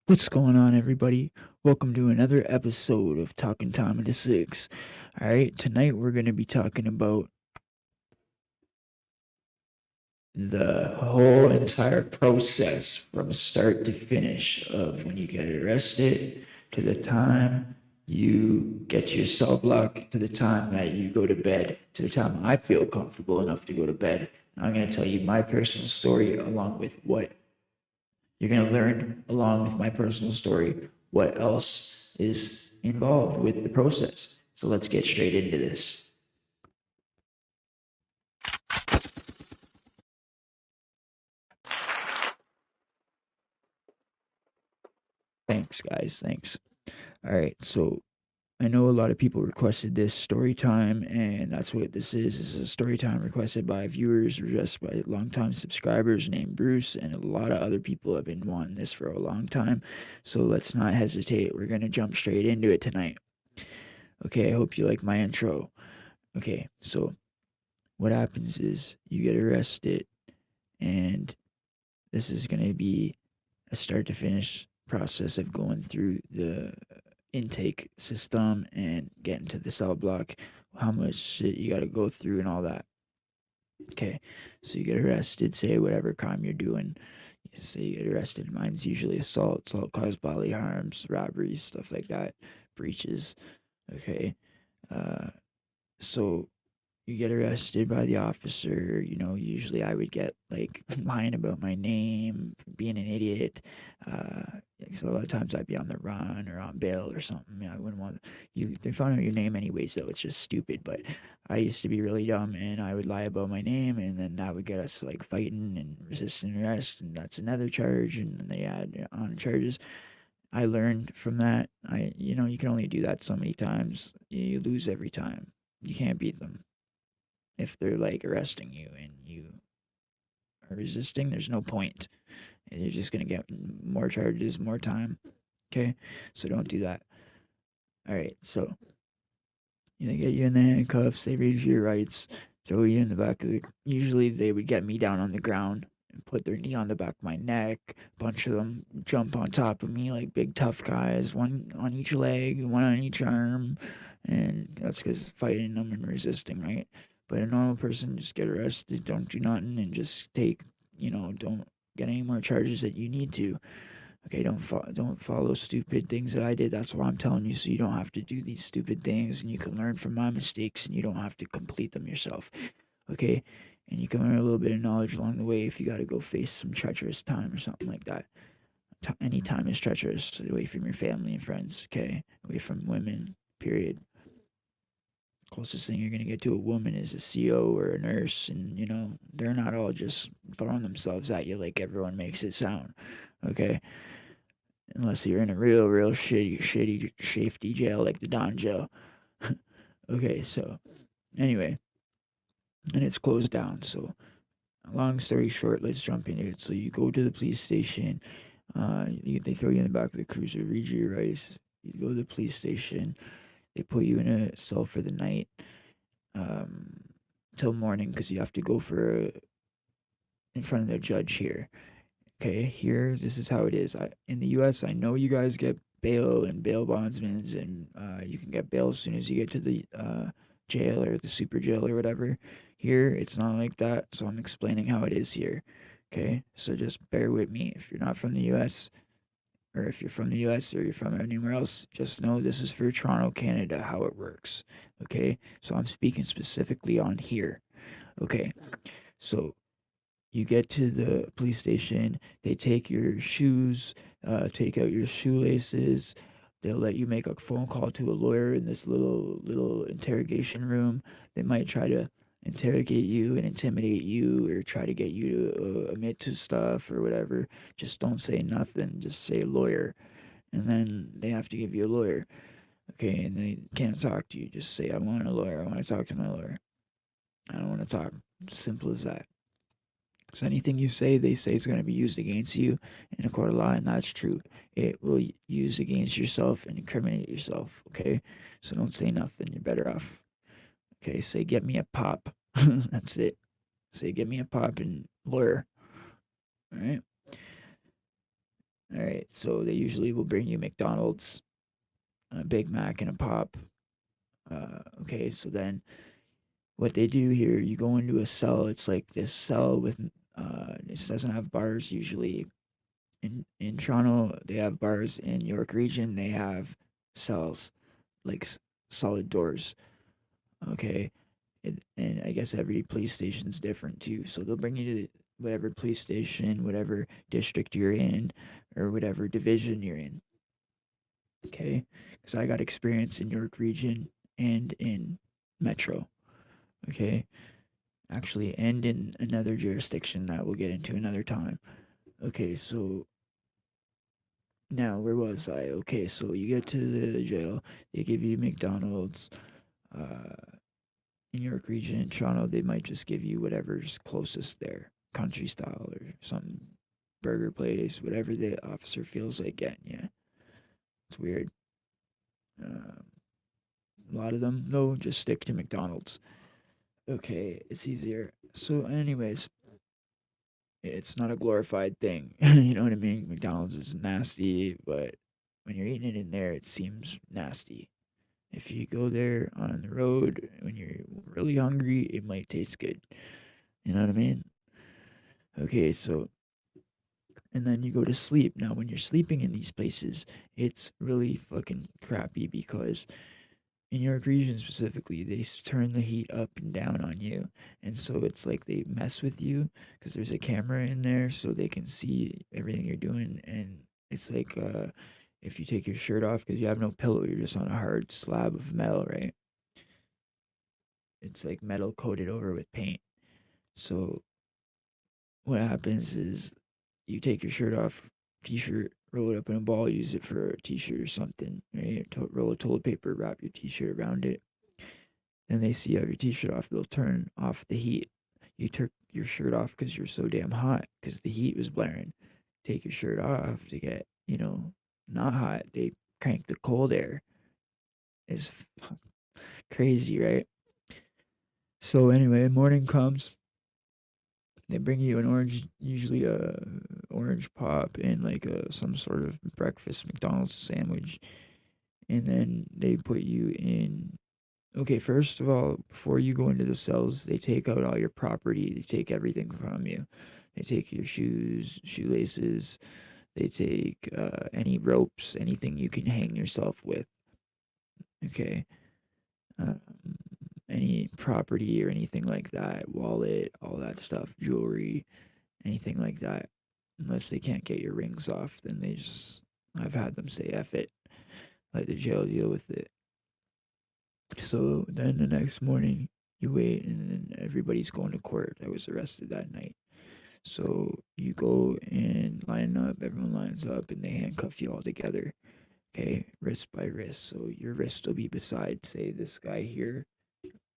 What's going on, everybody? Welcome to another episode of Talking Time to Six. All right, tonight we're going to be talking about the whole entire process from start to finish of when you get arrested to the time you get to your cell block to the time that you go to bed to the time I feel comfortable enough to go to bed. I'm going to tell you my personal story along with what you're going to learn along with my personal story what else is involved with the process. So let's get straight into this. Thanks, guys. Thanks. All right. So I know a lot of people requested this story time, and that's what this is. This is a story time requested by viewers, just by longtime subscribers named Bruce, and a lot of other people have been wanting this for a long time. So let's not hesitate. We're going to jump straight into it tonight. Okay, I hope you like my intro. Okay, so what happens is you get arrested, and this is going to be a start to finish process of going through the intake system and getting to the cell block, how much shit you got to go through and all that. Okay, so you get arrested, say whatever crime you're doing. You say you get arrested. Mine's usually assault caused bodily harms, robberies, stuff like that, breaches. Okay, uh, so you get arrested by the officer. Usually I would get like lying about my name, being an idiot. So a lot of times I'd be on the run or on bail or something. I wouldn't want you. They found out your name anyways, though. It's just stupid. But I used to be really dumb, and I would lie about my name, and then that would get us like fighting and resisting arrest, and that's another charge, and then they add on charges. I learned from that. You can only do that so many times. You lose every time. You can't beat them if they're like arresting you and you are resisting. There's no point. You're just gonna get more charges, more time. Okay, so don't do that. All right, so they get you in the handcuffs. They read your rights, throw you in the back of the. Usually they would get me down on the ground and put their knee on the back of my neck. A bunch of them jump on top of me like big tough guys, one on each leg, one on each arm, and that's because fighting them and resisting, right? But a normal person just get arrested, don't do nothing, and just take, don't get any more charges that you need to. Okay, don't follow stupid things that I did. That's what I'm telling you, so you don't have to do these stupid things, and you can learn from my mistakes, and you don't have to complete them yourself. Okay, and you can learn a little bit of knowledge along the way if you got to go face some treacherous time or something like that. Any time is treacherous. Away from your family and friends. Okay, away from women. Period. Closest thing you're gonna get to a woman is a CO or a nurse, and they're not all just throwing themselves at you like everyone makes it sound. Okay, unless you're in a real shitty safety jail like the Don jail. Okay, so anyway, and it's closed down. So long story short, let's jump into it. So you go to the police station. They throw you in the back of the cruiser, read you your rights. You go to the police station. They put you in a cell for the night, um, till morning because you have to go for in front of the judge here. Okay, here, this is how it is. In the U.S., I know you guys get bail and bail bondsmen, and you can get bail as soon as you get to the jail or the super jail or whatever. Here, it's not like that, so I'm explaining how it is here. Okay, so just bear with me. If you're not from the U.S., or if you're from the U.S. or you're from anywhere else, just know this is for Toronto, Canada, how it works. Okay, so I'm speaking specifically on here. Okay, so you get to the police station, they take your shoes, take out your shoelaces. They'll let you make a phone call to a lawyer in this little interrogation room. They might try to interrogate you and intimidate you or try to get you to admit to stuff or whatever. Just don't say nothing. Just say lawyer, and then they have to give you a lawyer. Okay, and they can't talk to you. Just say I want a lawyer. I want to talk to my lawyer. I don't want to talk. Simple as that. So anything you say, they say is going to be used against you in a court of law, and that's true. It will use against yourself and incriminate yourself. Okay, so don't say nothing. You're better off. Okay, say get me a pop. That's it. Say get me a pop and lawyer. All right. All right, so they usually will bring you McDonald's, a Big Mac, and a pop. Okay, so then what they do here, you go into a cell. It's like this cell with it doesn't have bars usually. In Toronto, they have bars. In York Region, they have cells, like solid doors. Okay, and I guess every police station's different too. So they'll bring you to whatever police station, whatever district you're in, or whatever division you're in. Okay, because I got experience in York Region and in Metro. Okay, actually, and in another jurisdiction that we'll get into another time. Okay, so now where was I? Okay, so you get to the jail, they give you McDonald's. Uh, in York Region, Toronto, they might just give you whatever's closest there, country style or some burger place, whatever the officer feels like getting. Yeah, it's weird. Um, a lot of them, no, just stick to McDonald's. Okay, it's easier. So, anyways, it's not a glorified thing. You know what I mean? McDonald's is nasty, but when you're eating it in there, it seems nasty. If you go there on the road when you're really hungry, it might taste good. You know what I mean? Okay, so and then you go to sleep. Now, when you're sleeping in these places, it's really fucking crappy because in York Region specifically, they turn the heat up and down on you, and so it's like they mess with you because there's a camera in there, so they can see everything you're doing, and it's like if you take your shirt off because you have no pillow, you're just on a hard slab of metal, right? It's like metal coated over with paint. So what happens is you take your shirt off, t-shirt, roll it up in a ball, use it for a t-shirt or something, right? Roll a toilet paper, wrap your t-shirt around it. Then they see you have your t-shirt off, they'll turn off the heat. You took your shirt off because you're so damn hot because the heat was blaring. Take your shirt off to get, not hot. They crank the cold air. It's crazy, right? So anyway, morning comes. They bring you an orange, usually a orange pop and like some sort of breakfast McDonald's sandwich, and then they put you in. Okay, first of all, before you go into the cells, they take out all your property. They take everything from you. They take your shoes, shoelaces. They take any ropes, anything you can hang yourself with. Okay, um, any property or anything like that, wallet, all that stuff, jewelry, anything like that. Unless they can't get your rings off, then they just. I've had them say F it, let the jail deal with it. So then the next morning, you wait, and then everybody's going to court that was arrested that night. So you go and line up, everyone lines up, and they handcuff you all together, okay, wrist by wrist. So your wrist will be beside, say, this guy here,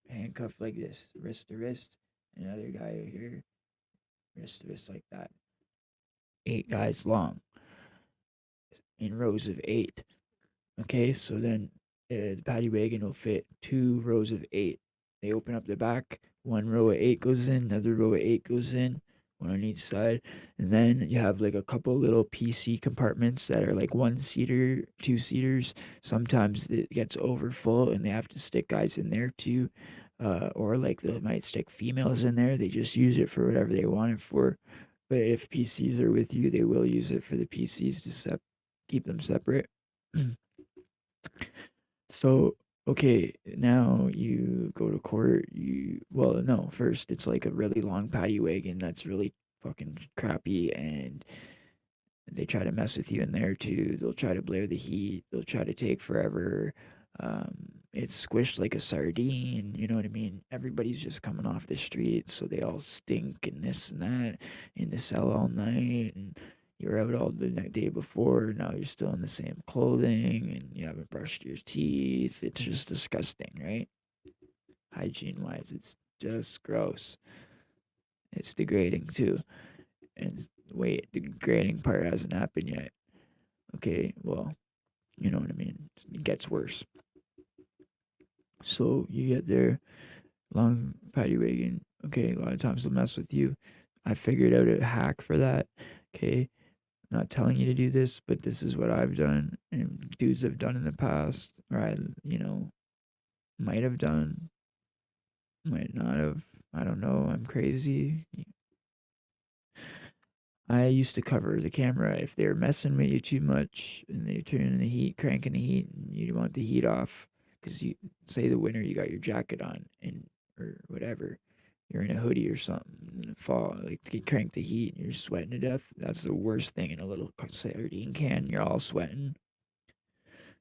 handcuffed like this, wrist to wrist, another guy here, wrist to wrist like that. 8 guys long in rows of 8. Okay, so then the paddy wagon will fit 2 rows of 8. They open up the back, 1 row of 8 goes in, another row of 8 goes in, one on each side, and then you have like a couple little PC compartments that are like 1 seater, 2 seaters. Sometimes it gets over full and they have to stick guys in there too, or like they might stick females in there. They just use it for whatever they want it for. But if PCs are with you, they will use it for the PCs to keep them separate. So, okay, now you go to court. Well, no, first it's like a really long paddy wagon that's really fucking crappy, and they try to mess with you in there too. They'll try to blare the heat. They'll try to take forever. It's squished like a sardine. You know what I mean? Everybody's just coming off the street, so they all stink and this and that in the cell all night. And you're out all the day before. Now you're still in the same clothing, and you haven't brushed your teeth. It's just disgusting, right? Hygiene wise, it's just gross. It's degrading too. And wait, the degrading part hasn't happened yet. Okay, well, you know what I mean. It gets worse. So you get there, long paddy wagon. Okay, a lot of times they'll mess with you. I figured out a hack for that. Okay, I'm not telling you to do this, but this is what I've done and dudes have done in the past, or might have done, might not have. I don't know. I'm crazy. I used to cover the camera if they were messing with you too much and they're turning the heat, cranking the heat, and you want the heat off because you say the winter you got your jacket on and or whatever, you're in a hoodie or something in the fall, like you crank the heat and you're sweating to death. That's the worst thing in a little sardine can. You're all sweating,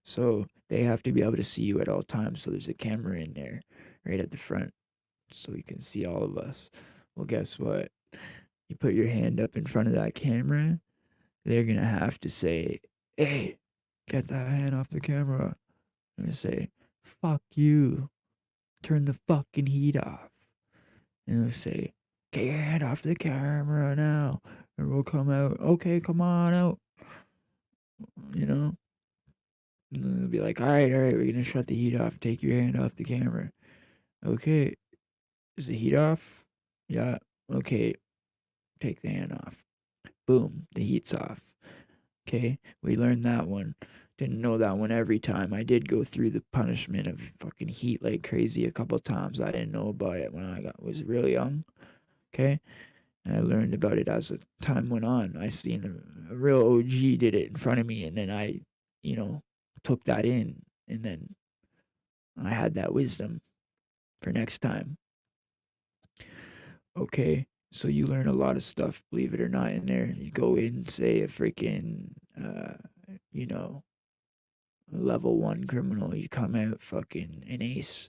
so they have to be able to see you at all times. So there's a camera in there, right at the front, so you can see all of us. Well, guess what? You put your hand up in front of that camera, they're gonna have to say, "Hey, get that hand off the camera." I'm gonna say, "Fuck you, turn the fucking heat off." And they'll say, "Get your hand off the camera now," and we'll come out. Okay, come on out. You know. And then they'll be like, all right, we're gonna shut the heat off. Take your hand off the camera." Okay, is the heat off? Yeah. Okay, take the hand off. Boom, the heat's off. Okay, we learned that one. Didn't know that one every time. I did go through the punishment of fucking heat like crazy a couple times. I didn't know about it when was real young. Okay, and I learned about it as the time went on. I seen a real OG did it in front of me, and then I, you know, took that in, and then I had that wisdom for next time. Okay, so you learn a lot of stuff, believe it or not, in there. You go in, say a freaking, you know, level one criminal, you come out fucking an ace,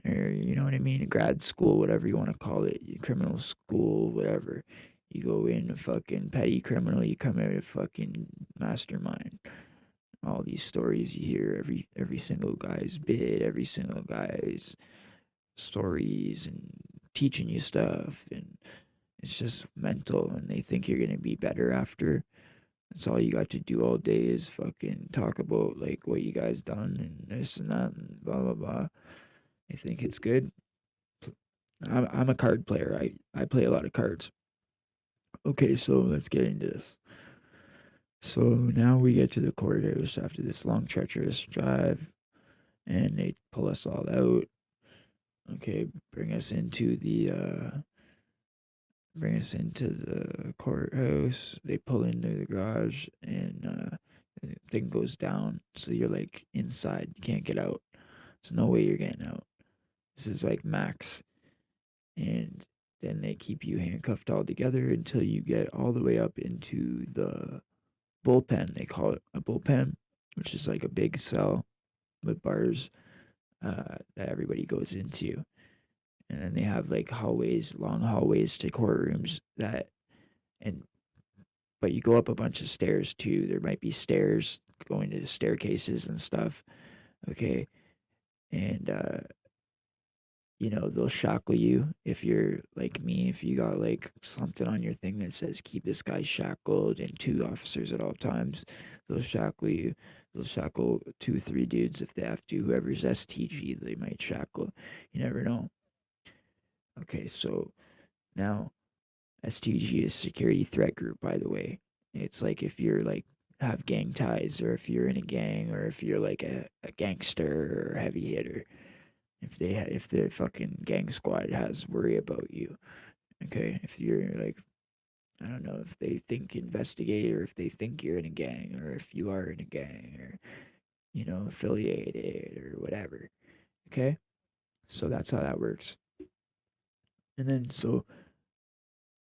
or you know what I mean, grad school, whatever you want to call it, criminal school, whatever. You go in a fucking petty criminal, you come out a fucking mastermind. All these stories you hear, every single guy's bit, every single guy's stories, and teaching you stuff, and it's just mental, and they think you're gonna be better after. That's all you got to do all day is fucking talk about like what you guys done and this and that and blah blah blah. I think it's good. I'm a card player. I play a lot of cards. Okay, so let's get into this. So now we get to the courthouse after this long treacherous drive, and they pull us all out. Okay, bring us into the courthouse. They pull into the garage, and the thing goes down. So you're like inside. You can't get out. There's no way you're getting out. This is like max. And then they keep you handcuffed all together until you get all the way up into the bullpen. They call it a bullpen, which is like a big cell with bars that everybody goes into. And then they have like hallways, long hallways to courtrooms and but you go up a bunch of stairs too. There might be stairs going to the staircases and stuff. Okay. And they'll shackle you if you're like me, if you got like something on your thing that says keep this guy shackled and two officers at all times. They'll shackle you. They'll shackle two, three dudes if they have to. Whoever's STG, they might shackle. You never know. Okay, so now STG is security threat group, by the way. It's like if you're like have gang ties, or if you're in a gang, or if you're like a gangster or heavy hitter. If the fucking gang squad has worry about you, okay? If you're like, I don't know, if they think investigate, or if they think you're in a gang, or if you are in a gang, or affiliated or whatever, okay? So that's how that works. And then so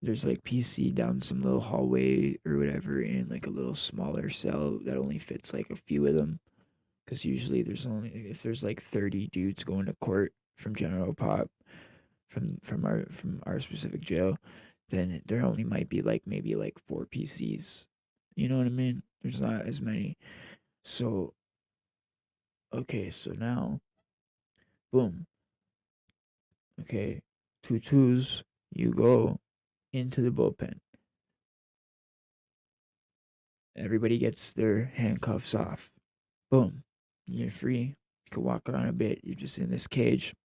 there's like PC down some little hallway or whatever in like a little smaller cell that only fits like a few of them. Because usually if there's like 30 dudes going to court from general pop from our specific jail, then there only might be like maybe like four PCs. You know what I mean? There's not as many. So okay, so now boom. Okay, two twos. You go into the bullpen. Everybody gets their handcuffs off. Boom. You're free. You can walk around a bit. You're just in this cage.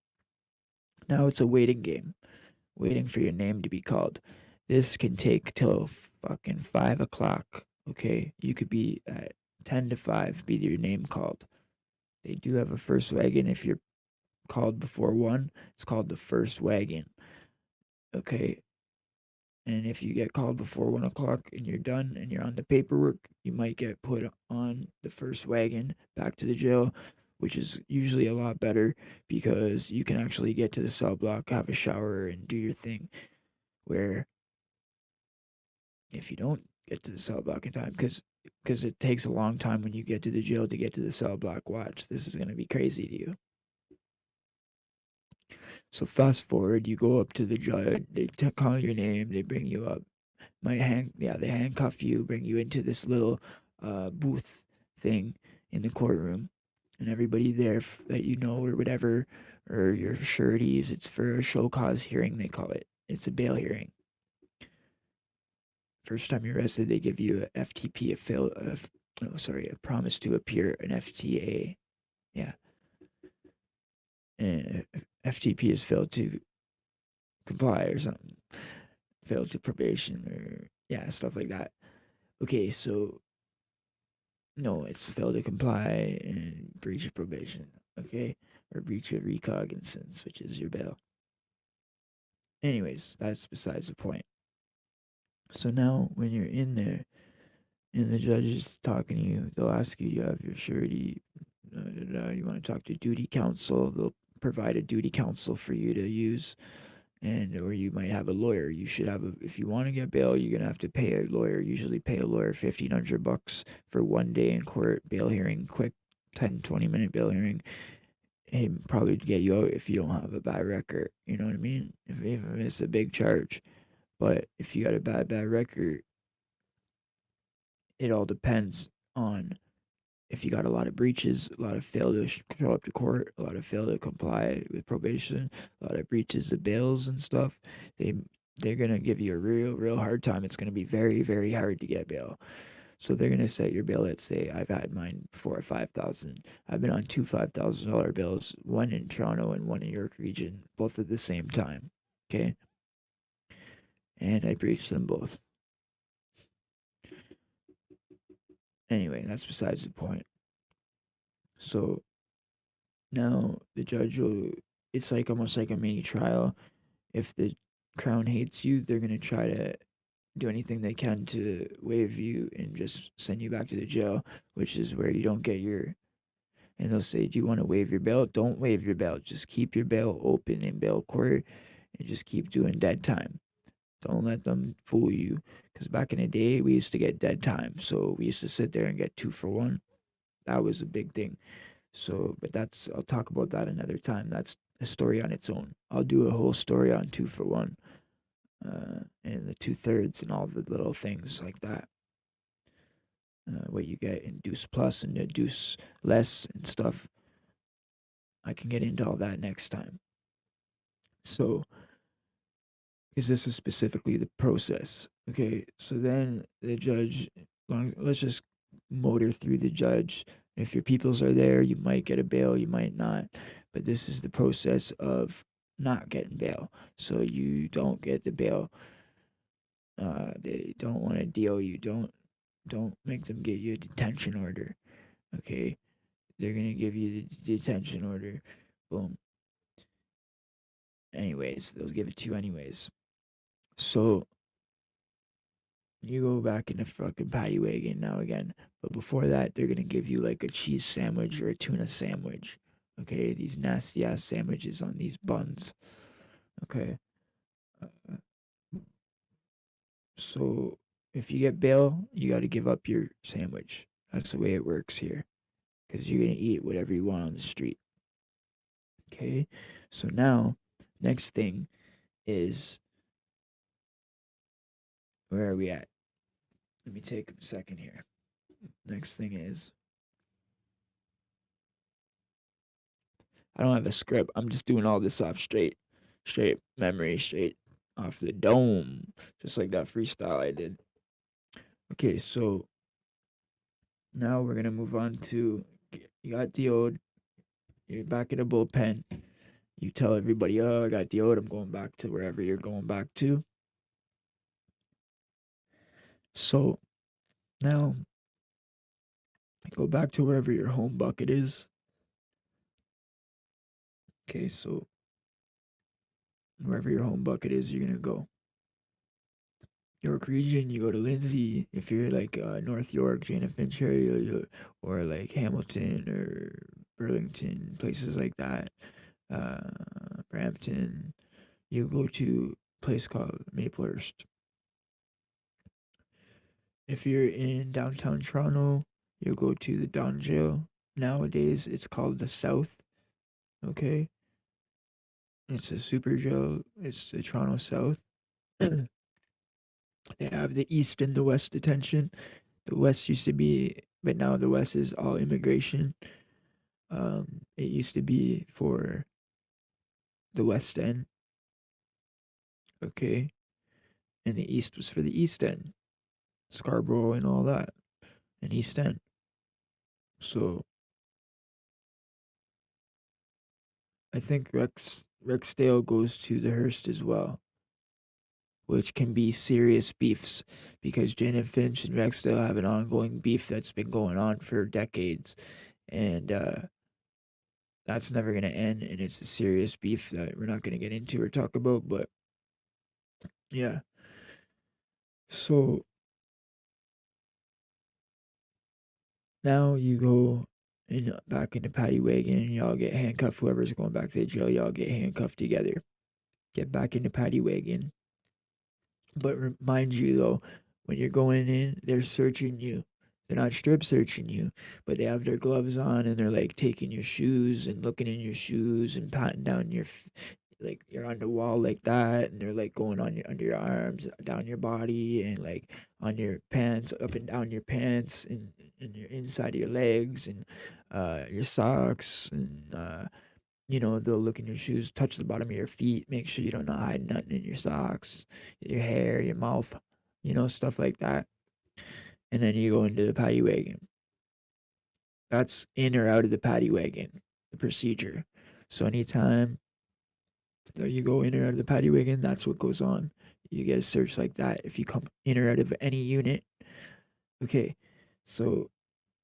Now it's a waiting game, waiting for your name to be called. This can take till fucking 5 o'clock. Okay, you could be at 10 to 5, be your name called. They do have a first wagon if you're called before 1. It's called the first wagon. Okay, and if you get called before 1 o'clock and you're done and you're on the paperwork, you might get put on the first wagon back to the jail, which is usually a lot better because you can actually get to the cell block, have a shower, and do your thing. Where if you don't get to the cell block in time, because it takes a long time when you get to the jail to get to the cell block. Watch, this is gonna be crazy to you. So fast forward, you go up to the judge. They call your name. They bring you up. They handcuff you, bring you into this little booth thing in the courtroom, and everybody there that you know or whatever, or your sureties. It's for a show cause hearing. They call it. It's a bail hearing. First time you're arrested, they give you a FTP, a promise to appear, an FTA. Yeah, and FTP is failed to comply or something, failed to probation or yeah, stuff like that. Okay, so no, it's failed to comply and breach of probation. Okay, or breach of recognizance, which is your bail. Anyways, that's besides the point. So now, when you're in there and the judge is talking to you, they'll ask you, you have your surety, you want to talk to duty counsel, they'll provide a duty counsel for you to use, and or you might have a lawyer. You should have a, if you want to get bail, you're gonna have to pay a lawyer. Usually pay a lawyer $1,500 for 1 day in court bail hearing, quick 10-20 minute bail hearing. And probably get you out if you don't have a bad record. You know what I mean? If it's a big charge, but if you got a bad record, it all depends on if you got a lot of breaches, a lot of fail to show up to court, a lot of fail to comply with probation, a lot of breaches of bails and stuff, they they're gonna give you a real hard time. It's gonna be very hard to get bail. So they're gonna set your bail at, say I've had mine before 5,000. I've been on two $5,000 bills, one in Toronto and one in York Region, both at the same time. Okay, and I breached them both. Anyway, that's besides the point. So now the judge will. It's like almost like a mini trial. If the crown hates you, they're gonna try to do anything they can to waive you and just send you back to the jail, which is where you don't get your. And they'll say, "Do you want to waive your bail? Don't waive your bail. Just keep your bail open in bail court, and just keep doing dead time. Don't let them fool you. Because back in the day, we used to get dead time, so we used to sit there and get 2 for 1. That was a big thing. So, but I'll talk about that another time. That's a story on its own. I'll do a whole story on 2 for 1, and the 2/3 and all the little things like that. What you get in Deuce Plus and the Deuce Less and stuff. I can get into all that next time. So, because this is specifically the process. Okay, so then the judge, let's just motor through the judge. If your peoples are there, you might get a bail, you might not. But this is the process of not getting bail. So you don't get the bail. They don't want to deal you. Don't make them get you a detention order. Okay, they're gonna give you the detention order. Boom. Anyways, they'll give it to you anyways. So you go back in the fucking paddy wagon now again. But before that, they're gonna give you like a cheese sandwich or a tuna sandwich. Okay, these nasty ass sandwiches on these buns. Okay, uh, so if you get bail, you got to give up your sandwich. That's the way it works here, because you're gonna eat whatever you want on the street. Okay, so now next thing is, where are we at? Let me take a second here. Next thing is, I don't have a script. I'm just doing all this off straight memory, straight off the dome, just like that freestyle I did. Okay, so now we're gonna move on to, you got DO'd, you're back in the bullpen. You tell everybody, oh, I got DO'd, I'm going back to wherever you're going back to. So now go back to wherever your home bucket is. Okay, so wherever your home bucket is, you're gonna go. York region, you go to Lindsay. If you're like North York, Jane and Finch area, or like Hamilton or Burlington, places like that, uh, Brampton, you go to a place called Maplehurst. If you're in downtown Toronto, you'll go to the Don Jail. Nowadays, it's called the South. Okay, it's a super jail. It's the Toronto South. They have the East and the West detention. The West used to be, but now the West is all immigration. It used to be for the West End, okay, and the East was for the East End, Scarborough and all that, and East End. So I think Rexdale goes to the Hearst as well, which can be serious beefs because Jen and Finch and Rexdale have an ongoing beef that's been going on for decades, and that's never gonna end, and it's a serious beef that we're not gonna get into or talk about, but yeah. So now you go in back in the paddy wagon and y'all get handcuffed. Whoever's going back to the jail, y'all get handcuffed together. Get back in the paddy wagon. But mind you though, when you're going in, they're searching you. They're not strip searching you, but they have their gloves on and they're like taking your shoes and looking in your shoes and patting down your like you're on the wall like that, and they're like going on your under your arms, down your body, and like on your pants, up and down your pants, and your inside of your legs, and your socks, and they'll look in your shoes, touch the bottom of your feet, make sure you don't hide nothing in your socks, your hair, your mouth, stuff like that. And then you go into the paddy wagon. That's in or out of the paddy wagon, the procedure. So anytime that you go in or out of the paddy wagon, that's what goes on. You get a search like that if you come in or out of any unit. Okay, so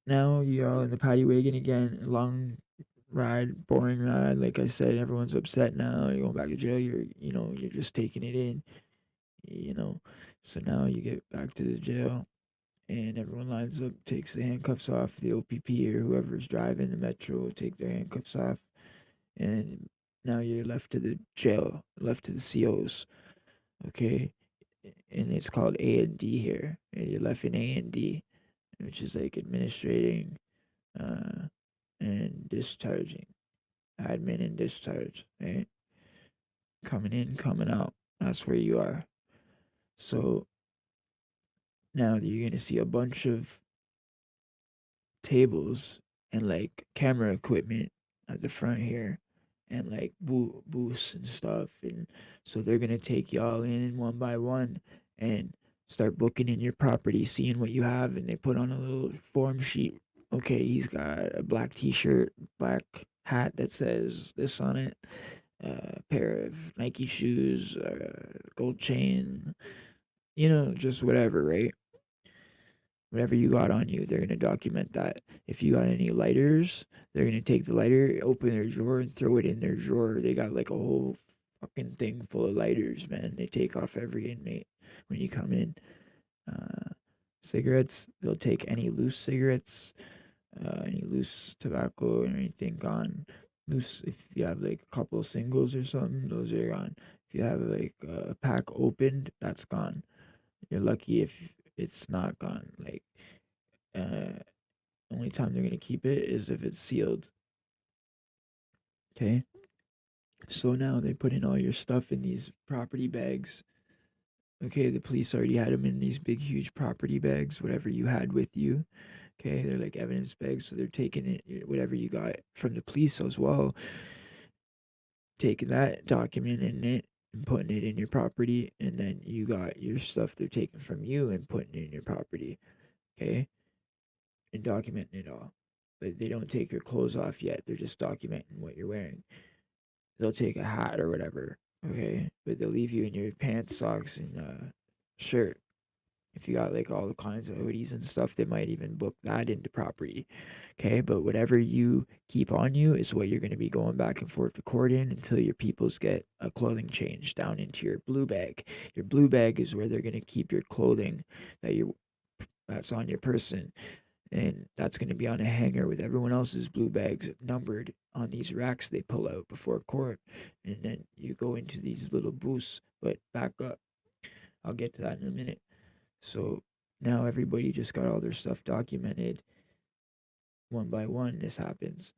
now you're in the paddy wagon again. Long ride, boring ride. Like I said, everyone's upset now. You're going back to jail. You're just taking it in. You know, so now you get back to the jail, and everyone lines up, takes the handcuffs off. The OPP or whoever's driving the metro will take their handcuffs off, and now you're left to the jail, left to the COs. Okay, and it's called A and D here. And you're left in A and D, which is like administrating uh, and discharging, admin and discharge, right? Coming in, coming out. That's where you are. So now you're gonna see a bunch of tables and like camera equipment at the front here, and like booths and stuff, and so they're gonna take y'all in one by one and start booking in your property, seeing what you have, and they put on a little form sheet. Okay, he's got a black t-shirt, black hat that says this on it, a pair of Nike shoes, gold chain, just whatever, right? Whatever you got on you, they're gonna document that. If you got any lighters, they're gonna take the lighter, open their drawer, and throw it in their drawer. They got like a whole fucking thing full of lighters, man. They take off every inmate when you come in. Uh, Cigarettes, they'll take any loose cigarettes, any loose tobacco or anything gone. Loose, if you have like a couple of singles or something, those are gone. If you have like a pack opened, that's gone. You're lucky if it's not gone. Like, uh, only time they're gonna keep it is if it's sealed. Okay. So now they put in all your stuff in these property bags. Okay, the police already had them in these big, huge property bags, whatever you had with you. Okay, they're like evidence bags, so they're taking it, whatever you got from the police as well, taking that document in it and putting it in your property, and then you got your stuff they're taking from you and putting it in your property. Okay, and documenting it all. But they don't take your clothes off yet. They're just documenting what you're wearing. They'll take a hat or whatever, okay? But they'll leave you in your pants, socks, and shirt. If you got like all the kinds of hoodies and stuff, they might even book that into property. Okay, but whatever you keep on you is what you're going to be going back and forth to court in until your peoples get a clothing change down into your blue bag. Your blue bag is where they're going to keep your clothing that you that's on your person, and that's going to be on a hanger with everyone else's blue bags numbered on these racks they pull out before court, and then you go into these little booths. But back up, I'll get to that in a minute. So now everybody just got all their stuff documented one by one. This happens.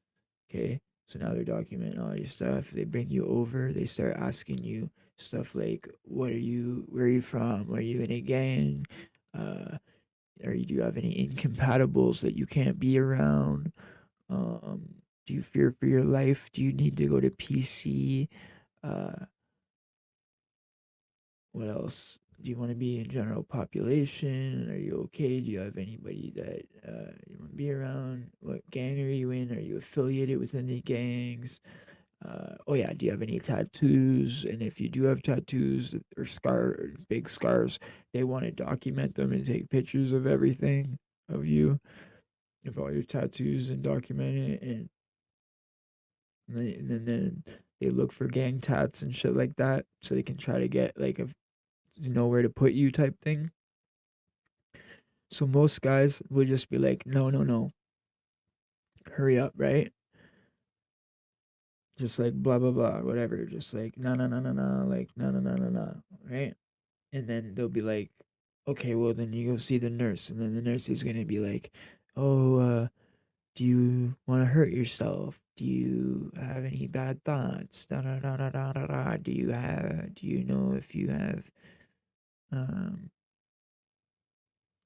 Okay, so now they're documenting all your stuff. They bring you over. They start asking you stuff like, "What are you? Where are you from? Are you in a gang? Uh, do you have any incompatibles that you can't be around? Um, do you fear for your life? Do you need to go to PC? Uh, what else? Do you want to be in general population? Are you okay? Do you have anybody that you want to be around? What gang are you in? Are you affiliated with any gangs? Oh yeah, do you have any tattoos? And if you do have tattoos or big scars, they want to document them and take pictures of everything of you, of all your tattoos, and document it. And then they look for gang tats and shit like that, so they can try to get like a where to put you type thing. So most guys would just be like, no, no, no, hurry up, right? Just like blah blah blah, whatever. Just like no no no no no, like no no no no no, right? And then they'll be like, okay, well then you go see the nurse, and then the nurse is gonna be like, oh, do you want to hurt yourself? Do you have any bad thoughts? Da da da da da da da. Do you know if you have um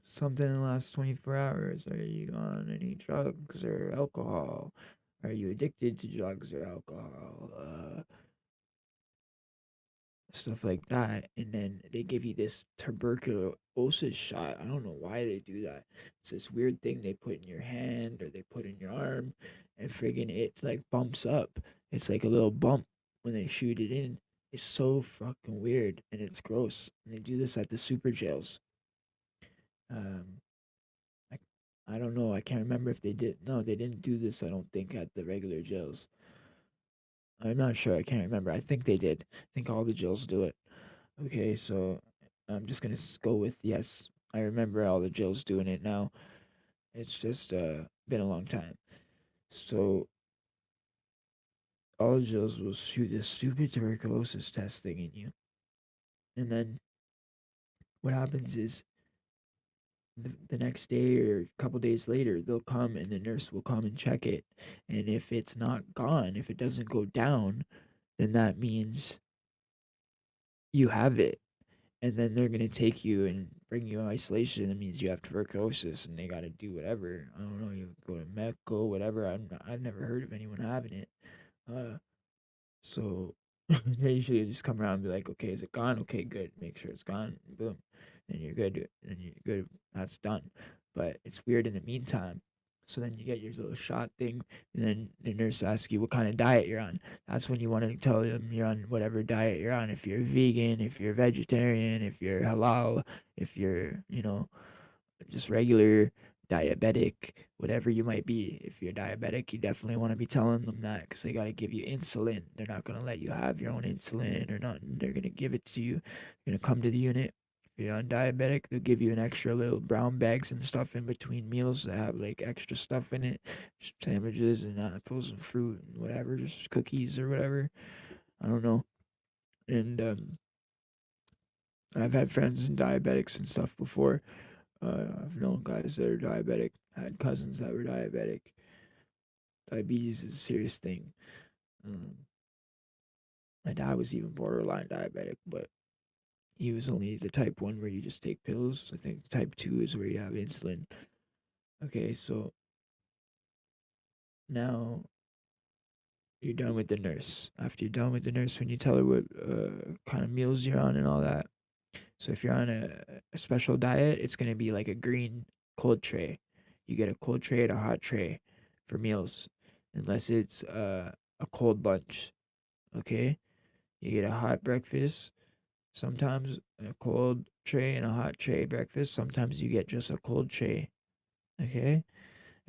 something in the last 24 hours? Are you on any drugs or alcohol? Are you addicted to drugs or alcohol? Stuff like that. And then they give you this tuberculosis shot. I don't know why they do that. It's this weird thing they put in your hand or they put in your arm, and friggin' it like bumps up. It's like a little bump when they shoot it in. It's so fucking weird and it's gross. And they do this at the super jails. Um, I, I don't know. I can't remember if they did. No, they didn't do this, I don't think, at the regular jails. I'm not sure. I can't remember. I think they did. I think all the jails do it. Okay, so I'm just gonna go with yes. I remember all the Jills doing it now. It's just been a long time. So all the Jills will shoot this stupid tuberculosis test thing in you, and then what happens is the next day or a couple days later they'll come and the nurse will come and check it, and if it's not gone, if it doesn't go down, then that means you have it, and then they're gonna take you and bring you in isolation. It means you have tuberculosis, and they gotta do whatever. I don't know. You go to medical, whatever. I've never heard of anyone having it. Uh, so they usually just come around and be like, okay, is it gone? Okay, good. Make sure it's gone. Boom, and you're good. And you're good. That's done. But it's weird in the meantime. So then you get your little shot thing, and then the nurse asks you what kind of diet you're on. That's when you want to tell them you're on whatever diet you're on. If you're vegan, if you're vegetarian, if you're halal, if you're, just regular diabetic, whatever you might be. If you're diabetic, you definitely want to be telling them that because they got to give you insulin. They're not going to let you have your own insulin or nothing. They're going to give it to you. You're going to come to the unit. If you're on diabetic, they'll give you an extra little brown bags and stuff in between meals that have like extra stuff in it, sandwiches and apples and fruit and whatever, just cookies or whatever. I don't know. And I've had friends and diabetics and stuff before. I've known guys that are diabetic, had cousins that were diabetic. Diabetes is a serious thing. Um, my dad was even borderline diabetic, but he was only the type 1 where you just take pills. I think type 2 is where you have insulin. Okay, so now you're done with the nurse. After you're done with the nurse, when you tell her what kind of meals you're on and all that. So if you're on a special diet, it's going to be like a green cold tray. You get a cold tray and a hot tray for meals, unless it's a cold lunch. Okay, you get a hot breakfast, Sometimes a cold tray and a hot tray breakfast. Sometimes you get just a cold tray. Okay,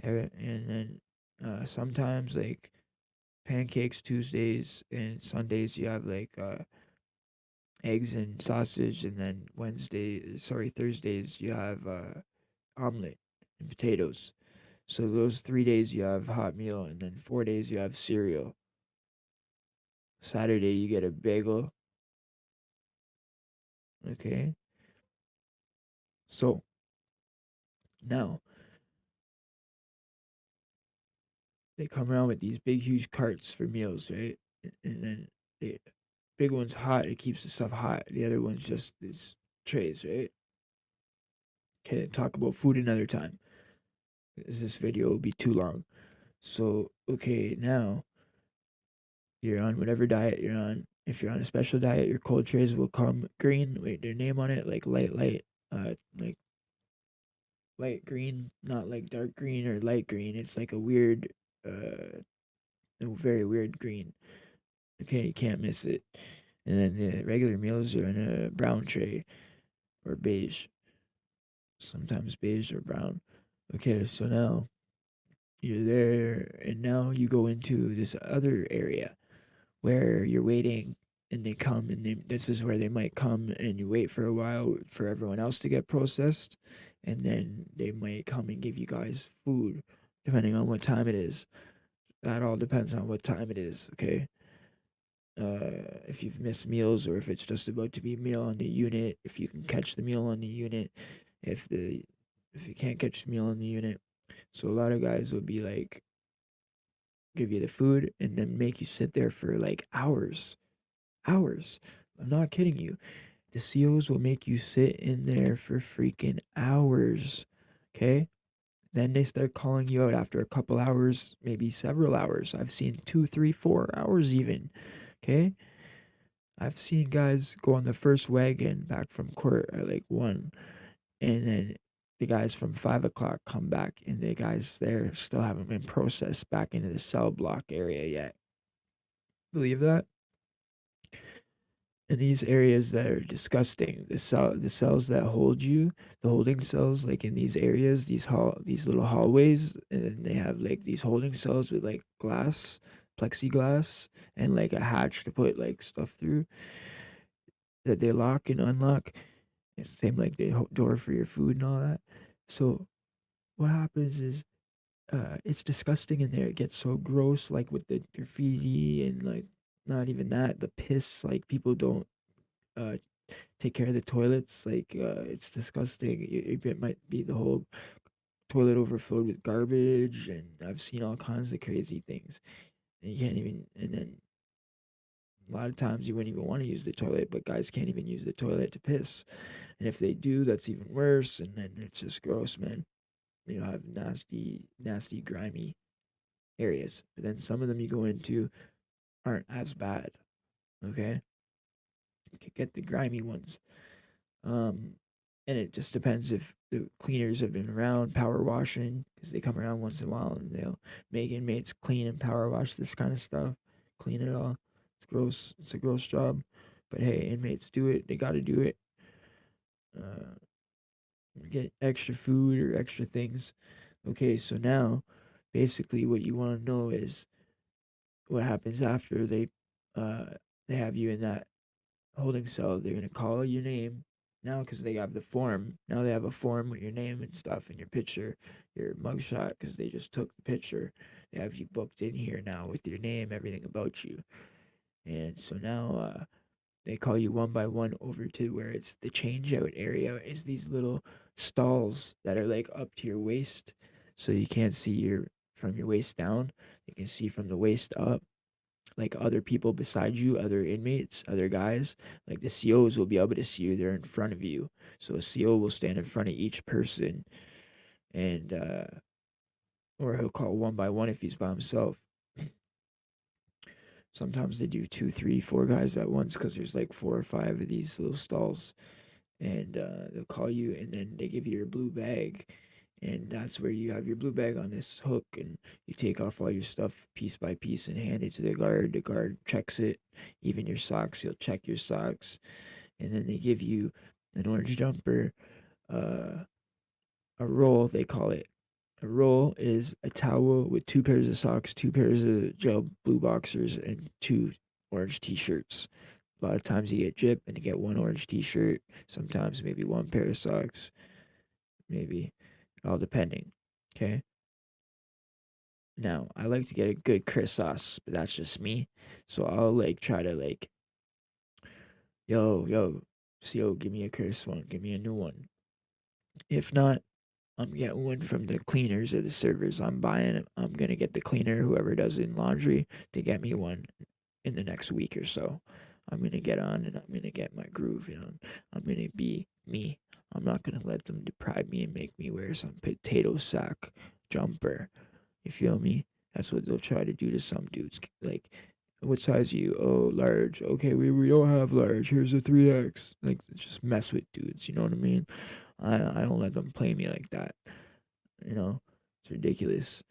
and then sometimes like pancakes Tuesdays and Sundays you have like eggs and sausage, and then Thursdays you have omelet and potatoes. So those 3 days you have hot meal, and then 4 days you have cereal. Saturday you get a bagel. Okay, so now they come around with these big huge carts for meals, right? And then the big one's hot, it keeps the stuff hot. The other one's just these trays, right? Okay, talk about food another time, 'cause this video will be too long. So okay, now you're on whatever diet you're on. If you're on a special diet, your cold trays will come green with their name on it, like like light green, not like dark green or light green. It's like a very weird green. Okay, you can't miss it. And then the regular meals are in a brown tray or beige, sometimes beige or brown. Okay, so now you're there, and now you go into this other area where you're waiting, and they come, and this is where they might come, and you wait for a while for everyone else to get processed, and then they might come and give you guys food, depending on what time it is. That all depends on what time it is, okay? If you've missed meals, or if it's just about to be meal on the unit, if you can catch the meal on the unit, if the if you can't catch the meal on the unit. So a lot of guys will be like give you the food and then make you sit there for like hours. Hours. I'm not kidding you. The COs will make you sit in there for freaking hours. Okay? Then they start calling you out after a couple hours, maybe several hours. I've seen 2, 3, 4 hours even. Okay? I've seen guys go on the first wagon back from court at like 1, and then the guys from 5 o'clock come back, and the guys there still haven't been processed back into the cell block area yet. Believe that? In these areas that are disgusting, the cells that hold you, the holding cells, like in these areas, these little hallways, and they have like these holding cells with like glass, plexiglass, and like a hatch to put like stuff through that they lock and unlock. It's the same like the door for your food and all that. So what happens is it's disgusting in there. It gets so gross, like with the graffiti and like not even that, the piss. Like people don't uh take care of the toilets. Like it's disgusting. It might be the whole toilet overflowed with garbage, and I've seen all kinds of crazy things. And you can't even. And then a lot of times you wouldn't even want to use the toilet, but guys can't even use the toilet to piss. And if they do, that's even worse. And then it's just gross, man. You know, have nasty, nasty, grimy areas. But then some of them you go into aren't as bad. Okay, you can get the grimy ones. Um, and it just depends if the cleaners have been around power washing, because they come around once in a while and they'll make inmates clean and power wash this kind of stuff, clean it all. It's gross. It's a gross job, but hey, inmates do it. They got to do it. Uh, get extra food or extra things. Okay, so now, basically, what you want to know is what happens after uh they have you in that holding cell. They're gonna call your name now because they have the form. Now they have a form with your name and stuff and your picture, your mugshot, because they just took the picture. They have you booked in here now with your name, everything about you. And so now they call you one by one over to where it's the change out area. Is these little stalls that are like up to your waist, so you can't see your from your waist down. You can see from the waist up, like other people beside you, other inmates, other guys. Like the COs will be able to see you. They're in front of you. So a CO will stand in front of each person, and or he'll call one by one if he's by himself. Sometimes they do two, three, four guys at once because there's like 4 or 5 of these little stalls, and they'll call you, and then they give you your blue bag, and that's where you have your blue bag on this hook, and you take off all your stuff piece by piece and hand it to the guard. The guard checks it, even your socks. He'll check your socks, and then they give you an orange jumper, uh, a roll, they call it. A roll is a towel with 2 pairs of socks, 2 pairs of gel blue boxers, and 2 orange t-shirts. A lot of times you get gypped and you get 1 orange t-shirt, sometimes maybe 1 pair of socks, maybe, all depending. Okay? Now, I like to get a good Chris sauce, but that's just me. So I'll like try to like, yo, CO, give me a Chris one, give me a new one. If not, I'm getting one from the cleaners or the servers. I'm buying it. I'm gonna get the cleaner, whoever does in laundry, to get me one in the next week or so. I'm gonna get on and I'm gonna get my groove, you know. I'm gonna be me. I'm not gonna let them deprive me and make me wear some potato sack jumper. You feel me? That's what they'll try to do to some dudes. Like, what size are you? Oh, large. Okay, we don't have large. Here's a 3X. Like, just mess with dudes. You know what I mean? I don't let them play me like that. You know, it's ridiculous.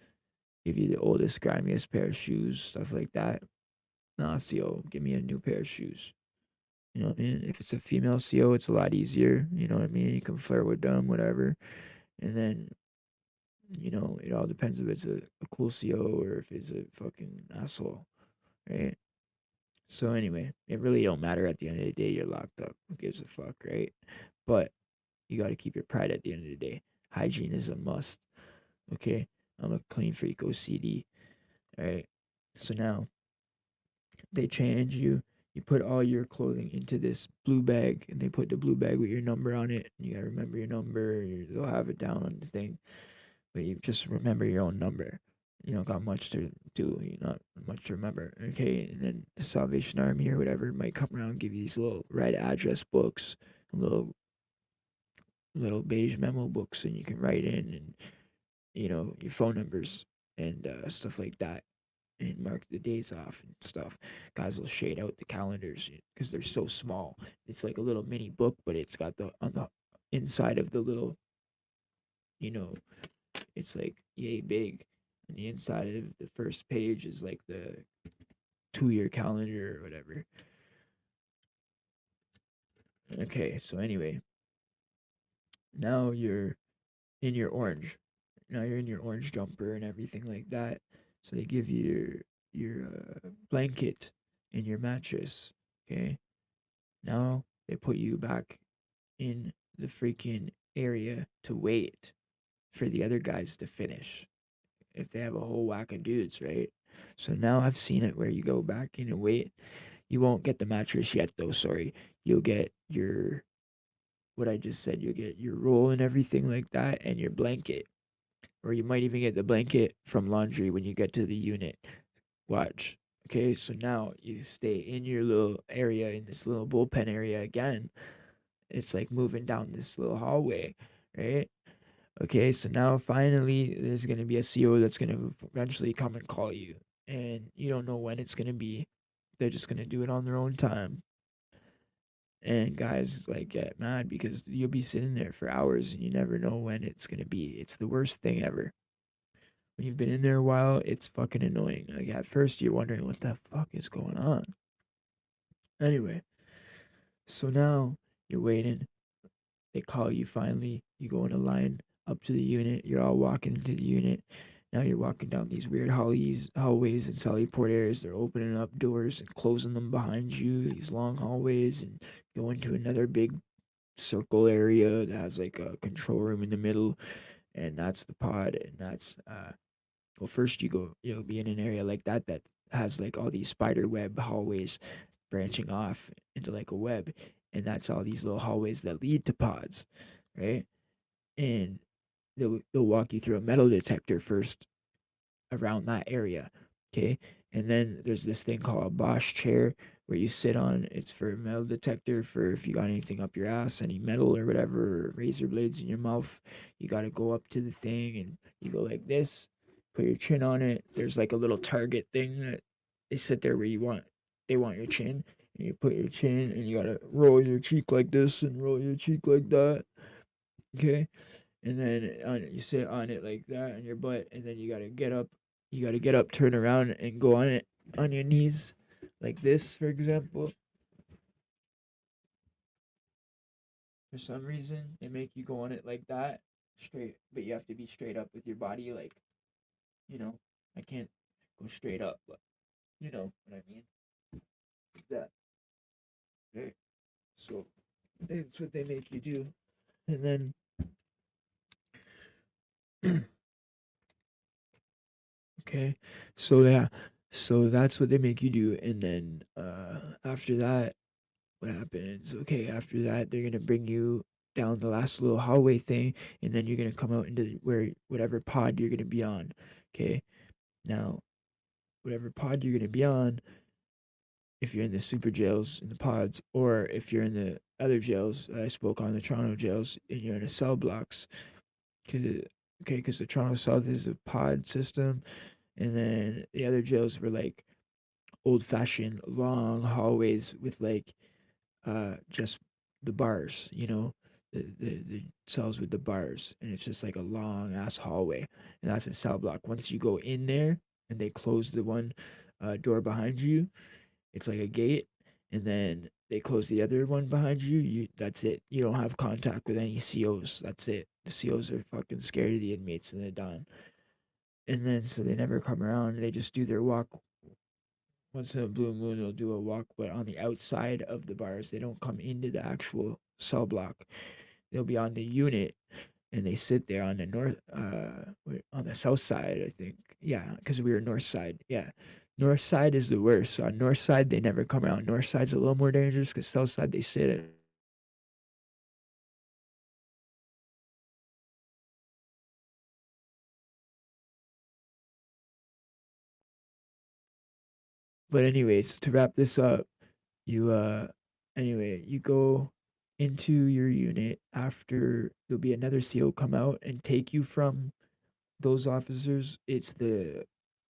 Give you the oldest, grimiest pair of shoes, stuff like that. Nah, CO, give me a new pair of shoes. You know what I mean? If it's a female CO, it's a lot easier. You know what I mean? You can flirt with them, whatever. And then, it all depends if it's a cool CO or if it's a fucking asshole, right? So anyway, it really don't matter at the end of the day. You're locked up. Who gives a fuck, right? But you got to keep your pride at the end of the day. Hygiene is a must. Okay, I'm a clean freak OCD. All right. So now they change you. You put all your clothing into this blue bag, and they put the blue bag with your number on it. You gotta remember your number. They'll have it down on the thing, but you just remember your own number. You don't got much to do. You not much to remember. Okay, and then the Salvation Army or whatever might come around and give you these little red address books, little beige memo books, and you can write in and your phone numbers and stuff like that, and mark the days off and stuff. Guys will shade out the calendars because they're so small. It's like a little mini book, but it's got the on the inside of the little, you know, it's like yay big. And the inside of the first page is like the 2 year calendar or whatever. Okay, so anyway, now you're in your orange. Now you're in your orange jumper and everything like that. So they give you your blanket and your mattress. Okay. Now they put you back in the freaking area to wait for the other guys to finish. If they have a whole whack of dudes, right? So now I've seen it where you go back in and wait. You won't get the mattress yet, though. Sorry. You'll get what I just said. You'll get your roll and everything like that, and your blanket. Or you might even get the blanket from laundry when you get to the unit. Watch. Okay, so now you stay in your little area, in this little bullpen area again. It's like moving down this little hallway, right? Okay, so now finally there's gonna be a CO that's gonna eventually come and call you, and you don't know when it's gonna be. They're just gonna do it on their own time. And guys like get mad because you'll be sitting there for hours and you never know when it's gonna be. It's the worst thing ever. When you've been in there a while, it's fucking annoying. Like at first you're wondering what the fuck is going on. Anyway, so now you're waiting. They call you finally. You go in a line up to the unit. You're all walking into the unit. Now you're walking down these weird hallways and Sallyport areas. They're opening up doors and closing them behind you. These long hallways and go into another big circle area that has like a control room in the middle, and that's the pod. And that's well, first you'll be in an area like that has like all these spider web hallways branching off into like a web, and that's all these little hallways that lead to pods, right? And they'll walk you through a metal detector first around that area. Okay. And then there's this thing called a Bosch chair where you sit on. It's for a metal detector for if you got anything up your ass, any metal or whatever, or razor blades in your mouth. You got to go up to the thing and you go like this, put your chin on it. There's like a little target thing that they sit there where they want your chin. And you put your chin and you got to roll your cheek like this and roll your cheek like that. Okay, and then you sit on it like that on your butt, and then you gotta get up. You gotta get up, turn around, and go on it on your knees, like this, for example. For some reason, they make you go on it like that, straight, but you have to be straight up with your body. Like, you know, I can't go straight up, but you know what I mean. That, right? So that's what they make you do, and then okay, so yeah, so that's what they make you do, and then after that, what happens? Okay, after that, they're gonna bring you down the last little hallway thing, and then you're gonna come out into where whatever pod you're gonna be on. Okay, now whatever pod you're gonna be on, if you're in the super jails in the pods, or if you're in the other jails, I spoke on the Toronto jails, and you're in a cell blocks. Cause okay, because the Toronto South is a pod system, and then the other jails were like old fashioned long hallways with like just the bars, the cells with the bars, and it's just like a long ass hallway, and that's a cell block. Once you go in there and they close the one door behind you, it's like a gate, and then they close the other one behind you. That's it. You don't have contact with any COs. That's it. The COs are fucking scared of the inmates and they're done. And then so they never come around. They just do their walk. Once in a blue moon, they'll do a walk, but on the outside of the bars. They don't come into the actual cell block. They'll be on the unit, and they sit there on the on the south side, I think. Yeah, because we were north side. Yeah, north side is the worst. So on north side, they never come around. North side's a little more dangerous because south side they sit at. But anyways, to wrap this up, you anyway, you go into your unit after there'll be another CO come out and take you from those officers. It's the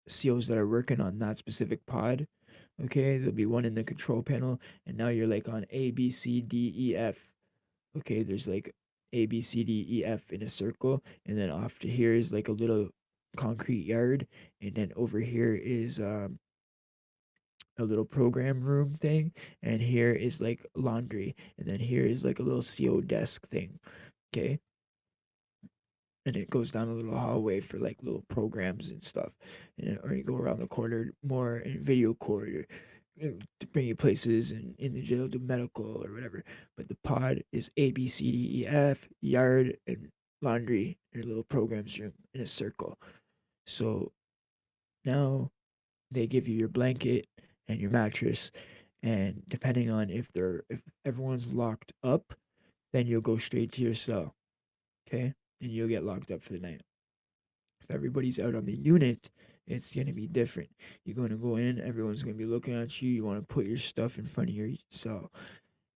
COs that are working on that specific pod. Okay, there'll be one in the control panel, and now you're like on A, B, C, D, E, F. Okay, there's like A, B, C, D, E, F in a circle, and then off to here is like a little concrete yard, and then over here is a little program room thing, and here is like laundry, and then here is like a little CO desk thing. Okay, and it goes down a little hallway for like little programs and stuff, or you go around the corner more in video corridor to bring you places in the jail to medical or whatever. But the pod is A B C D E F yard and laundry in a little programs room in a circle. So now they give you your blanket and your mattress, and depending on if everyone's locked up, then you'll go straight to your cell. Okay, and you'll get locked up for the night. If everybody's out on the unit, it's gonna be different. You're gonna go in, everyone's gonna be looking at you. You want to put your stuff in front of your cell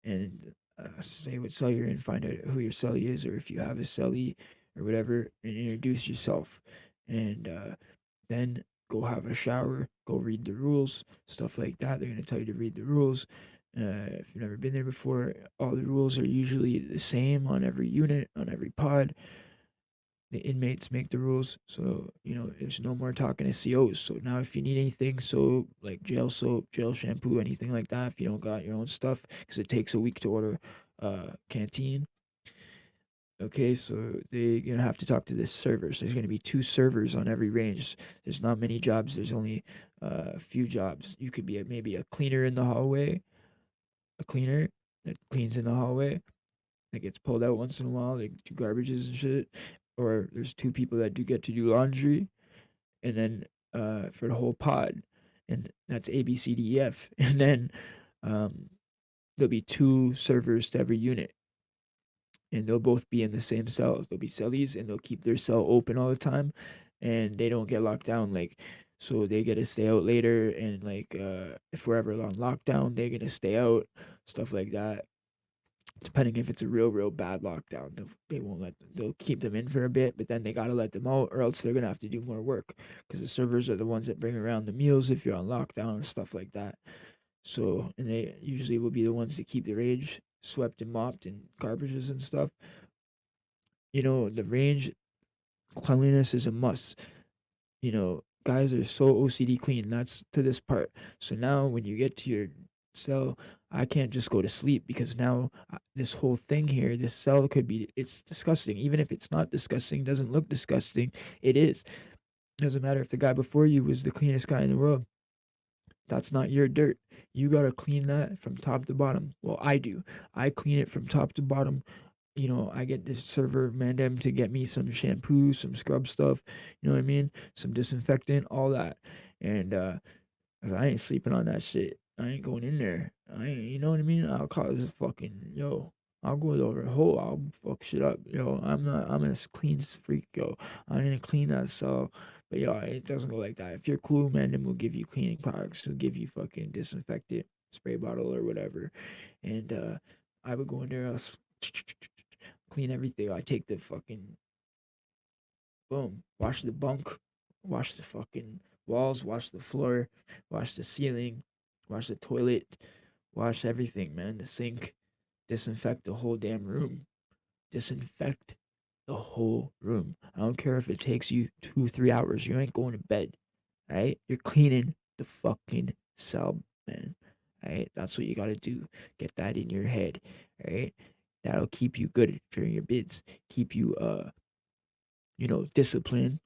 and say what cell you're in, find out who your cellie is, or if you have a cellie or whatever, and introduce yourself. And then go have a shower, go read the rules, stuff like that. They're gonna tell you to read the rules. If you've never been there before, all the rules are usually the same on every unit, on every pod. The inmates make the rules, so there's no more talking to COs. So now, if you need anything, like soap, jail shampoo, anything like that, if you don't got your own stuff, because it takes a week to order canteen. Okay, so they're gonna have to talk to the servers. There's gonna be two servers on every range. There's not many jobs. There's only a few jobs. You could be maybe a cleaner in the hallway, a cleaner that cleans in the hallway, that gets pulled out once in a while, like do garbages and shit. Or there's two people that do get to do laundry, and then for the whole pod, and that's A B C D E F, and then um, there'll be two servers to every unit, and they'll both be in the same cells. They'll be cellies, and they'll keep their cell open all the time, and they don't get locked down. Like, so they get to stay out later, and like if we're ever on lockdown, they're gonna stay out, stuff like that. Depending if it's a real bad lockdown, they won't let them, they'll keep them in for a bit, but then they gotta let them out, or else they're gonna have to do more work because the servers are the ones that bring around the meals if you're on lockdown and stuff like that. So, and they usually will be the ones that keep the range swept and mopped and garbages and stuff. The range cleanliness is a must. Guys are so OCD clean. That's to this part. So now when you get to your So I can't just go to sleep because now this whole thing here, this cell could be, it's disgusting. Even if it's not disgusting, doesn't look disgusting, it is. Doesn't matter if the guy before you was the cleanest guy in the world. That's not your dirt. You gotta clean that from top to bottom. Well, I do. I clean it from top to bottom. You know, I get this server Mandem to get me some shampoo, some scrub stuff, you know what I mean? Some disinfectant, all that. And 'cause I ain't sleeping on that shit. I ain't going in there. I ain't, you know what I mean? I'll cause a fucking, yo, I'll go over a hole. I'll fuck shit up. Yo, I'm a clean freak, yo. I'm gonna clean that cell. But yo, it doesn't go like that. If you're cool, man, then we'll give you cleaning products. We'll give you fucking disinfectant, spray bottle or whatever. And I would go in there, I'll clean everything. I take the fucking boom, wash the bunk, wash the fucking walls, wash the floor, wash the ceiling, wash the toilet, wash everything, man. The sink, disinfect the whole damn room. Disinfect the whole room. I don't care if it takes you 2, 3 hours. You ain't going to bed, right? You're cleaning the fucking cell, man. Right? That's what you gotta do. Get that in your head, right? That'll keep you good during your bids. Keep you disciplined,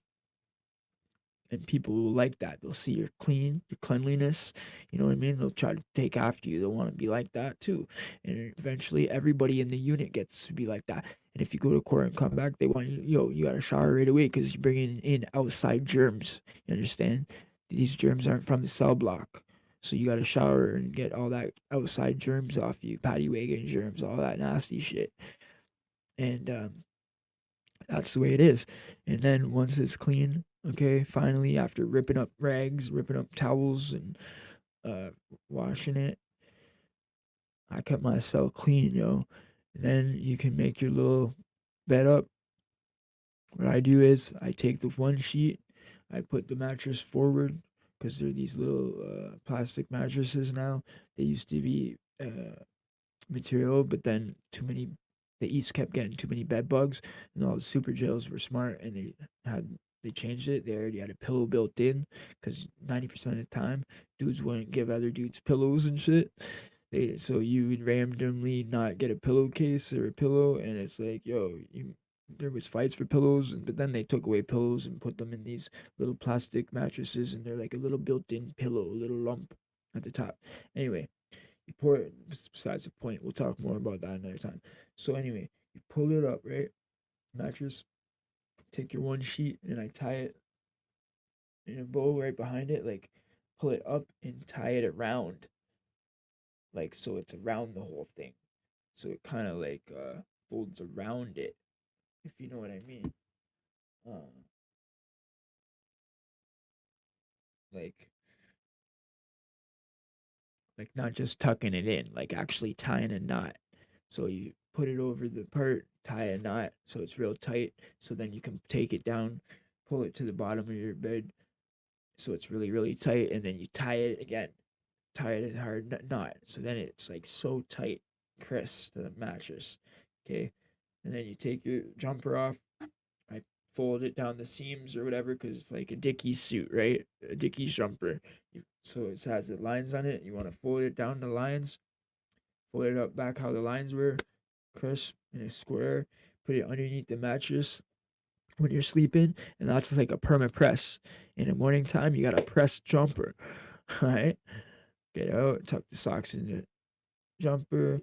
and people will like that. They'll see your cleanliness. You know what I mean? They'll try to take after you. They'll want to be like that too. And eventually, everybody in the unit gets to be like that. And if you go to court and come back, they want you. Yo, you gotta shower right away because you're bringing in outside germs. You understand? These germs aren't from the cell block. So you gotta shower and get all that outside germs off you, paddy wagon germs, all that nasty shit. And that's the way it is. And then once it's clean, okay, finally after ripping up rags, ripping up towels, and uh, washing it, I kept myself clean, yo. And then you can make your little bed up. What I do is I take the one sheet, I put the mattress forward because they're these little plastic mattresses now. They used to be material, but then too many, the East kept getting too many bed bugs, and all the super jails were smart, and had they changed it. They already had a pillow built in, because 90% of the time, dudes wouldn't give other dudes pillows and shit. So you would randomly not get a pillowcase or a pillow, and it's like, yo, there was fights for pillows, but then they took away pillows and put them in these little plastic mattresses, and they're like a little built-in pillow, a little lump at the top. Anyway, you pour it, besides the point, we'll talk more about that another time. So anyway, you pull it up, right? Mattress, take your one sheet and I tie it in a bow right behind it, like pull it up and tie it around, like so it's around the whole thing. So it kind of like folds around it, if you know what I mean. Um, like not just tucking it in, like actually tying a knot. So you put it over the part, tie a knot so it's real tight. So then you can take it down, pull it to the bottom of your bed so it's really, really tight, and then you tie it again, tie it a hard knot. So then it's like so tight, crisp to the mattress. Okay. And then you take your jumper off. I fold it down the seams or whatever because it's like a Dickies suit, right? A Dickies jumper. So it has the lines on it. You want to fold it down the lines, fold it up back how the lines were, crisp in a square. Put it underneath the mattress when you're sleeping, and that's like a perma press. In the morning time, you got a press jumper, right? Get out, tuck the socks in the jumper,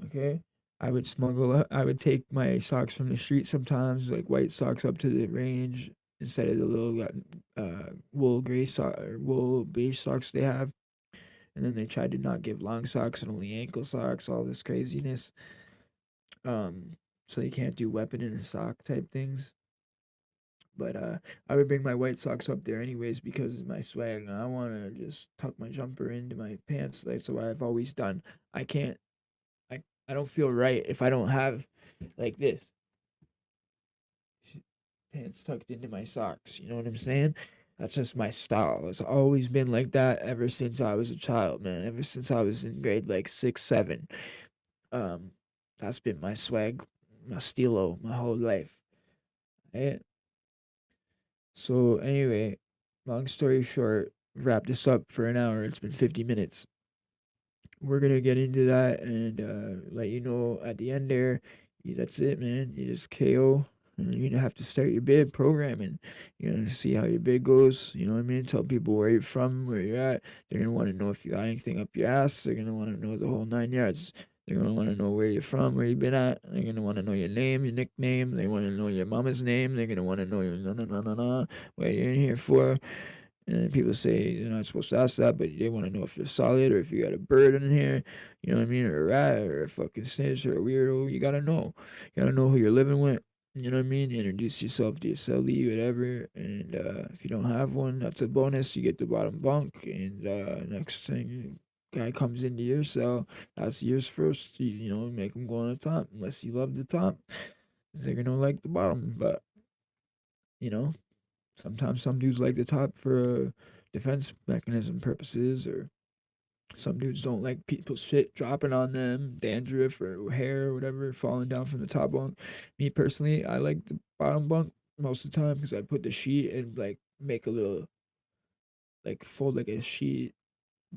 okay? I would take my socks from the street sometimes, like white socks up to the range instead of the little wool gray sock or wool beige socks they have. And then they tried to not give long socks and only ankle socks, all this craziness. Um, so you can't do weapon in a sock type things. But I would bring my white socks up there anyways because of my swag. And I want to just tuck my jumper into my pants. That's what I've always done. I can't. I don't feel right if I don't have like this pants tucked into my socks. You know what I'm saying? That's just my style. It's always been like that ever since I was a child, man. Ever since I was in grade like 6, 7. Um, that's been my swag, my stilo, my whole life. Right? So anyway, long story short, wrap this up for an hour. It's been 50 minutes. we're gonna get into that and let you know at the end there. That's it, man. You just KO. And you have to start your bid programming. You know, see how your bid goes. You know what I mean? Tell people where you're from, where you're at. They're gonna want to know if you got anything up your ass. They're gonna want to know the whole 9 yards. They're gonna want to know where you're from, where you've been at. They're gonna want to know your name, your nickname. They want to know your mama's name. They're gonna want to know your what you're in here for. And people say you're not supposed to ask that, but they want to know if you're solid or if you got a bird in here, you know what I mean, or a rat or a fucking snitch or a weirdo. You gotta know. You gotta know who you're living with. You know what I mean? Introduce yourself to your cellie, whatever. And if you don't have one, that's a bonus. You get the bottom bunk. And next thing, guy comes into your cell. That's yours first. You know, make him go on the top. Unless you love the top, they're gonna like the bottom. But you know, sometimes some dudes like the top for defense mechanism purposes, or some dudes don't like people's shit dropping on them, dandruff or hair or whatever falling down from the top bunk. Me personally, I like the bottom bunk most of the time because I put the sheet and like make a little like fold like a sheet,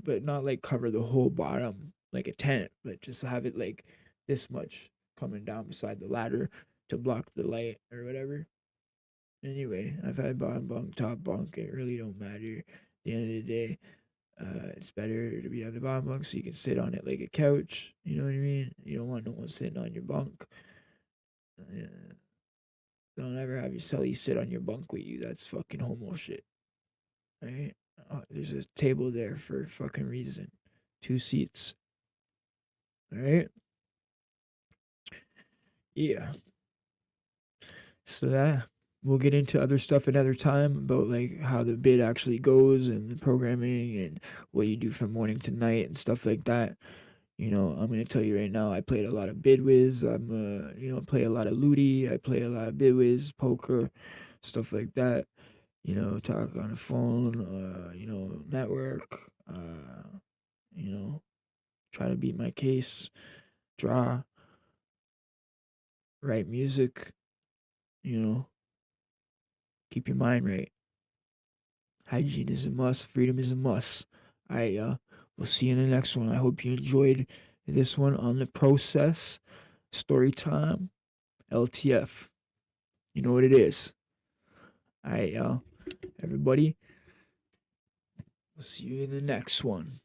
but not like cover the whole bottom like a tent, but just have it like this much coming down beside the ladder to block the light or whatever. Anyway, I've had bottom bunk, top bunk. It really don't matter. At the end of the day, it's better to be on the bottom bunk so you can sit on it like a couch. You know what I mean? You don't want no one sitting on your bunk. Uh, don't ever have your celly sit on your bunk with you. That's fucking homo shit. Right? There's a table there for a fucking reason. 2 seats. Alright? Yeah. So that we'll get into other stuff another time about like how the bid actually goes and the programming and what you do from morning to night and stuff like that. You know, I'm gonna tell you right now, I played a lot of Bidwiz. Play a lot of Ludi. I play a lot of Bidwiz, poker, stuff like that. You know, talk on the phone. Network. You know, try to beat my case. Draw. Write music. You know, keep your mind right. Hygiene is a must. Freedom is a must. I We'll see you in the next one. I hope you enjoyed this one on the process. Story time. LTF. You know what it is. Alright, y'all. Everybody, we'll see you in the next one.